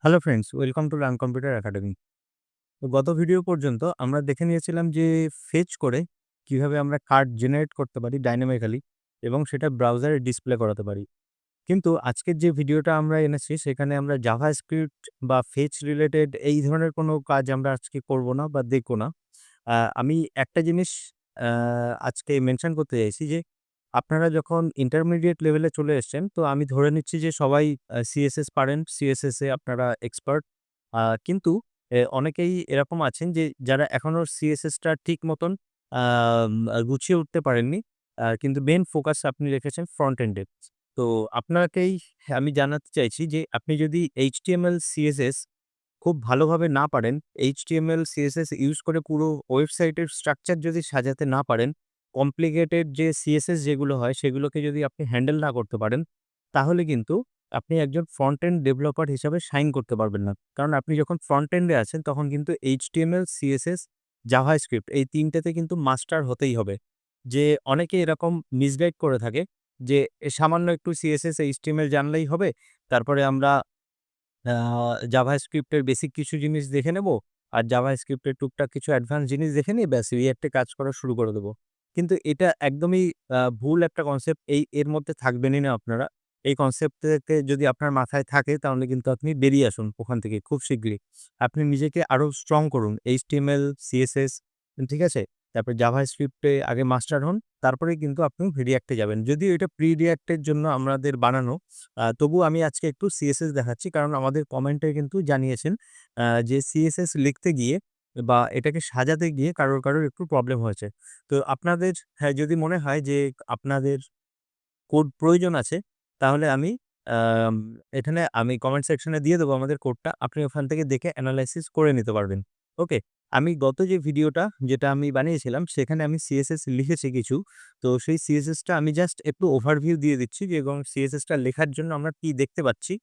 Hello friends, welcome to learn computer academy. তো গত video পর্যন্ত আমরা দেখে নিয়েছিলাম যে ফেচ করে কিভাবে আমরা কার্ড জেনারেট করতে পারি ডাইনামিক্যালি এবং সেটা ব্রাউজারে ডিসপ্লে করাতে পারি। কিন্তু আজকের যে ভিডিওটা আমরা এনেছি সেখানে আমরা জাভাস্ক্রিপ্ট বা ফেচ রিলেটেড এই ধরনের কোনো কাজ আমরা আজকে করব না বা দেখব না। আমি একটা জিনিস আজকে মেনশন করতে চাইছি যে আপনারা যখন ইন্টারমিডিয়েট লেভেলে চলে এসেছেন, তো আমি ধরে নিচ্ছি যে সবাই সিএসএস পারেন। সিএসএস এ আপনারা এক্সপার্ট। কিন্তু অনেকেই এরকম আছেন যে যারা এখনো সিএসএসটা ঠিক মতন আম গুছিয়ে উঠতে পারেননি। কিন্তু মেইন ফোকাস আপনি রেখেছেন ফ্রন্ট এন্ডে। তো আপনাকেই আমি জানাতে চাইছি যে আপনি যদি HTML, CSS খুব ভালোভাবে না পারেন, HTML, CSS ইউজ করে পুরো ওয়েবসাইটের স্ট্রাকচার যদি সাজাতে না পারেন, কমপ্লিকেটেড যে CSS যেগুলো হয় সেগুলোকে যদি আপনি হ্যান্ডেল না করতে পারেন, তাহলে কিন্তু আপনি একজন ফ্রন্ট এন্ড ডেভেলপার হিসাবে শাইন করতে পারবেন না। কারণ আপনি যখন ফ্রন্ট এন্ডে আছেন তখন কিন্তু HTML, CSS, জাভাস্ক্রিপ্ট এই ৩ টেতে কিন্তু মাস্টার হতেই হবে। যে অনেকে এরকম মিসগাইড করে থাকে যে সামান্য একটু CSS, HTML জানলেই হবে। তারপরে আমরা আ জাভাস্ক্রিপ্টের বেসিক কিছু জিনিস দেখে নেব। আর জাভাস্ক্রিপ্টের টুকটাক কিছু অ্যাডভান্স জিনিস দেখে নিয়ে ব্যাস রিঅ্যাক্ট এ কাজ করা শুরু করে দেব। কিন্তু এটা একদমই ভুল একটা কনসেপ্ট। এর মধ্যে থাকবেনই না আপনারা। এই কনসেপ্ট থেকে যদি আপনার মাথায় থাকে তাহলে কিন্তু আপনি বেরিয়ে আসুন ওখান থেকে খুব শিগগিরই। আপনি নিজেকে আরো স্ট্রং করুন। HTML, CSS ঠিক আছে? তারপরে জাভাস্ক্রিপ্ট এ আগে মাস্টার হন। তারপরেই কিন্তু আপনি রিঅ্যাক্ট এ যাবেন। যদিও এটা প্রি রিঅ্যাক্ট এর জন্য আমাদের বানানো। তবুও আমি আজকে একটু সিএসএস দেখাচ্ছি। কারণ আমাদের কমেন্টে কিন্তু জানিয়েছেন যে সিএসএস লিখতে গিয়ে বা এটাকে সাজাতে গিয়ে কারোর একটু প্রবলেম হয়েছে। তো আপনাদের হ্যাঁ, যদি মনে হয় যে আপনাদের কোড প্রয়োজন আছে, তাহলে আমি আম এখানে আমি কমেন্ট সেকশনে দিয়ে দেবো আমাদের কোডটা। আপনি ওখান থেকে দেখে এনালাইসিস করে নিতে পারবেন। ওকে? আমি গত যে ভিডিওটা যেটা আমি বানিয়েছিলাম সেখানে আমি সিএসএস লিখেছি কিছু। তো সেই সিএসএসটা আমি জাস্ট একটু ওভারভিউ দিয়ে দিচ্ছি যে এবং সিএসএসটা লেখার জন্য আমরা কি দেখতে পাচ্ছি।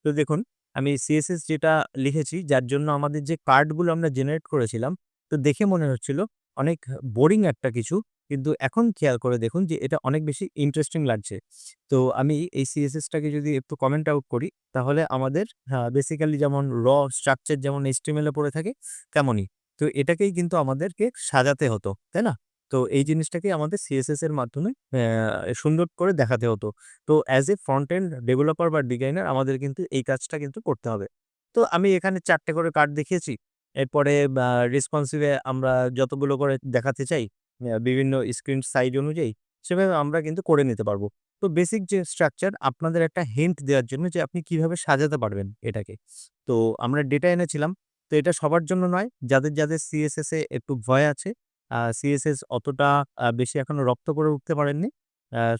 তো দেখুন আমি সিএসএস যেটা লিখেছি যার জন্য আমাদের যে কার্ডগুলো আমরা জেনারেট করেছিলাম, তো দেখে মনে হচ্ছিল অনেক বোরিং একটা কিছু। কিন্তু এখন খেয়াল করে দেখুন যে এটা অনেক বেশি ইন্টারেস্টিং লাগছে। তো আমি এই সিএসএসটাকে যদি একটু কমেন্ট আউট করি, তাহলে আমাদের বেসিক্যালি যেমন স্ট্রাকচার যেমন HTML এ পড়ে থাকে তেমনই। তো এটাকেই কিন্তু আমাদেরকে সাজাতে হতো, তাই না? তো এই জিনিসটাকেই আমাদের সিএসএস এর মাধ্যমে সুন্দর করে দেখাতে হতো। তো as a front end developer বা ডিজাইনার আমাদের কিন্তু এই কাজটা কিন্তু করতে হবে। তো আমি এখানে ৪ টে করে কার্ড দেখিয়েছি। এরপরে রেসপন্সিভ এ আমরা যতগুলো করে দেখাতে চাই বিভিন্ন স্ক্রিন সাইজ অনুযায়ী সেভাবে আমরা কিন্তু করে নিতে পারবো। তো বেসিক যে স্ট্রাকচার আপনাদের একটা হিন্ট দেওয়ার জন্য যে আপনি কিভাবে সাজাতে পারবেন এটাকে। তো আমরা ডেটা এনেছিলাম। তো এটা সবার জন্য নয়। যাদের সিএসএস এ একটু ভয় আছে, সিএসএস অতটা বেশি এখনো রপ্ত করে উঠতে পারেননি।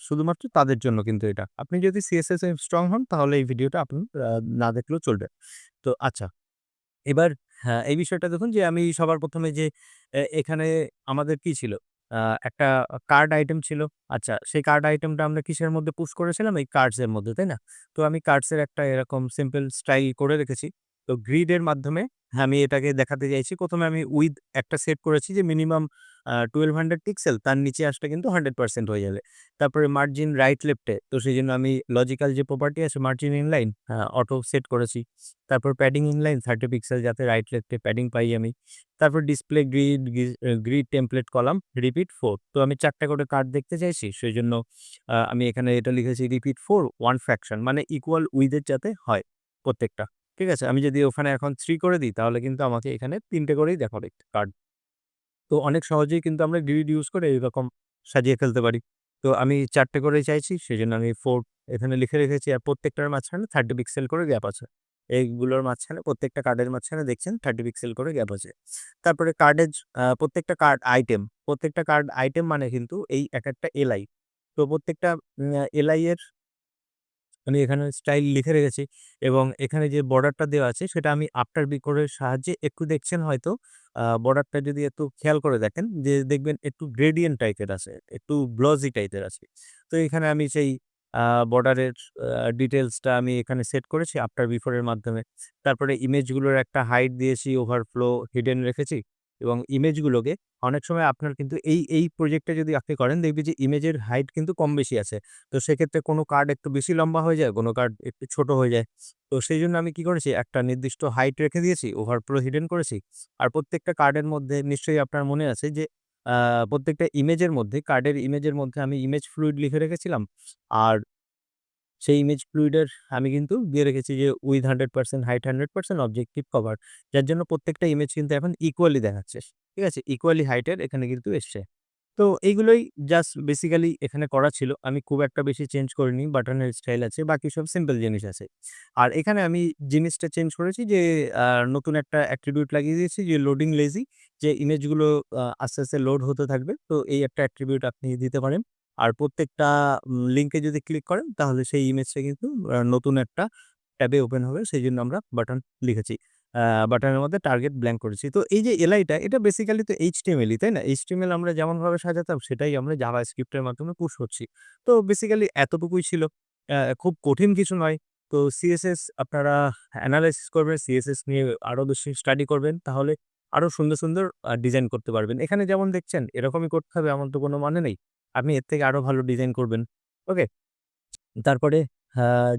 শুধুমাত্র তাদের জন্য কিন্তু এটা। আপনি যদি সিএসএস এ স্ট্রং হন তাহলে এই ভিডিওটা আপনি না দেখলেও চলবে। তো আচ্ছা, এবার হ্যাঁ, এই বিষয়টা দেখুন যে আমি সবার ১ম এ যে এখানে আমাদের কি ছিল? আ একটা কার্ড আইটেম ছিল। আচ্ছা, সেই কার্ড আইটেমটা আমরা কিসের মধ্যে পুশ করেছিলাম? এই কার্ডস এর মধ্যে, তাই না? তো আমি কার্ডস এর একটা এরকম সিম্পল স্টাইল করে রেখেছি। তো গ্রিড এর মাধ্যমে আমি এটাকে দেখাতে চাইছি। ১ম এ আমি উইডথ একটা সেট করেছি যে মিনিমাম 1200 পিক্সেল, তার নিচে আসলে কিন্তু 100% হয়ে যাবে। তারপরে মার্জিন রাইট লেফট এ, তো সেজন্য আমি লজিক্যাল যে প্রপার্টি আছে মার্জিন ইনলাইন অটো সেট করেছি। তারপর প্যাডিং ইনলাইন 30 পিক্সেল যাতে রাইট লেফট এ প্যাডিং পাই আমি। তারপর display grid template column repeat 4। তো আমি ৪ টা করে কার্ড দেখতে চাইছি। সেজন্য আমি এখানে এটা লিখেছি রিপিট 4 1 ফ্র্যাকশন মানে ইকুয়াল উইথ এর যাতে হয় প্রত্যেকটা। ঠিক আছে? আমি যদি ওখানে এখন 3 করে দিই তাহলে কিন্তু আমাকে এখানে ৩ টে করেই দেখাবে কার্ড। তো অনেক সহজেই কিন্তু আমরা গ্রিড ইউজ করে এরকম সাজিয়ে ফেলতে পারি। তো আমি ৪ টে করেই চাইছি, সেজন্য আমি 4 এখানে লিখে রেখেছি। আর প্রত্যেকটার মাঝখানে 30 পিক্সেল করে গ্যাপ আছে। এইগুলোর মাঝখানে প্রত্যেকটা কার্ডের মাঝখানে দেখছেন 30 পিক্সেল করে গ্যাপ আছে। তারপরে কার্ডের প্রত্যেকটা প্রত্যেকটা কার্ড আইটেম মানে কিন্তু এই একেকটা এলআই। তো প্রত্যেকটা এলআই এর আমি এখানে স্টাইল লিখে রেখেছি এবং এখানে যে বর্ডারটা দেওয়া আছে সেটা আমি আফটার বিকোরের সাহায্যে একটু দেখছেন হয়তো বর্ডারটা যদি একটু খেয়াল করে দেখেন যে দেখবেন একটু গ্রেডিয়েন্ট টাইপের আছে, একটু গ্লসি টাইপের আছে। তো এখানে আমি সেই বর্ডারের ডিটেইলসটা আমি এখানে সেট করেছি আফটার বিফোর এর মাধ্যমে। তারপরে ইমেজগুলোর একটা হাইট দিয়েছি, ওভারফ্লো, হিডেন রেখেছি। এবং ইমেজগুলোকে অনেক সময় আপনার কিন্তু এই প্রজেক্টটা যদি আপনি করেন দেখবেন যে ইমেজের হাইট কিন্তু কম বেশি আছে। তো সেক্ষেত্রে কোনো কার্ড একটু বেশি লম্বা হয়ে যায়, কোনো কার্ড একটু ছোট হয়ে যায়। তো সেইজন্য আমি কি করেছি একটা নির্দিষ্ট হাইট রেখে দিয়েছি, ওভারফ্লো হিডেন করেছি। আর প্রত্যেকটা কার্ডের মধ্যে নিশ্চয়ই আপনার মনে আছে যে আ প্রত্যেকটা ইমেজের মধ্যে কার্ডের ইমেজের মধ্যে আমি ইমেজ ফ্লুইড লিখে রেখেছিলাম। আর সেই ইমেজ ফ্লুইডের আমি কিন্তু দিয়ে রেখেছি যে উইথ 100% হাইট 100% অবজেক্টিভ কভার। যার জন্য প্রত্যেকটা ইমেজ কিন্তু এখন ইকুয়ালি দেখাচ্ছে। ঠিক আছে? ইকুয়ালি হাইটের এখানে কিন্তু এসছে। তো এইগুলোই জাস্ট বেসিক্যালি এখানে করা ছিল। আমি খুব একটা বেশি চেঞ্জ করিনি। বাটনের স্টাইল আছে। বাকি সব সিম্পল জিনিস আছে। আর এখানে আমি জিনিসটা চেঞ্জ করেছি যে আ নতুন একটা অ্যাট্রিবিউট লাগিয়ে দিয়েছি যে লোডিং লেজি, যে ইমেজগুলো আস্তে, আস্তে লোড হতে থাকবে। তো এই একটা অ্যাট্রিবিউট আপনি দিতে পারেন। আর প্রত্যেকটা লিঙ্কে যদি ক্লিক করেন তাহলে সেই ইমেজটা কিন্তু নতুন একটা ট্যাবে ওপেন হবে। সেইজন্য আমরা বাটন লিখেছি। আ বাটনের মধ্যে টার্গেট ব্ল্যাঙ্ক করেছি। তো এই যে এলআইটা এটা বেসিক্যালি তো HTML ই, তাই না? HTML আমরা যেমনভাবে সাজাতাম সেটাই আমরা জাভাস্ক্রিপ্ট এর মাধ্যমে পুশ করছি। তো বেসিক্যালি এতটুকুই ছিল। খুব কঠিন কিছু নয়। তো CSS আপনারা এনালাইসিস করবেন, CSS নিয়ে আরো বেশি স্টাডি করবেন তাহলে আরো সুন্দর, সুন্দর ডিজাইন করতে পারবেন। এখানে যেমন দেখছেন এরকমই করতে হবে এমন তো কোনো মানে নেই। আপনি এর থেকে আরো ভালো ডিজাইন করবেন। ওকে? তারপরে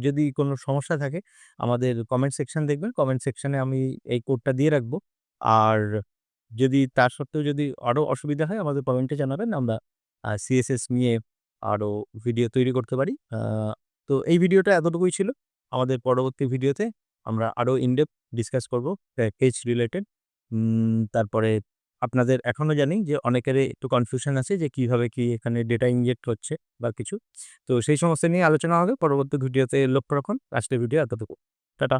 যদি কোনো সমস্যা থাকে আমাদের কমেন্ট সেকশন দেখবেন। কমেন্ট সেকশনে আমি এই কোডটা দিয়ে রাখবো। আর যদি তার সত্ত্বেও যদি আরো অসুবিধা হয় আমাদের কমেন্টে জানাবেন। আমরা CSS নিয়ে আরো ভিডিও তৈরি করতে পারি। তো এই ভিডিওটা এতটুকুই ছিল। আমাদের পরবর্তী ভিডিওতে আমরা আরো ইন ডেপথ ডিসকাস করব প্যাকেজ রিলেটেড। তারপরে আপনাদের এখনো জানি যে অনেকেরই একটু কনফিউশন আছে যে কিভাবে কি এখানে ডেটা ইনজেক্ট হচ্ছে বা কিছু। তো সেই সমস্ত নিয়ে আলোচনা হবে পরবর্তী ভিডিওতে। লক্ষ্য রাখুন। আজকের ভিডিও এতটুকু। টাটা।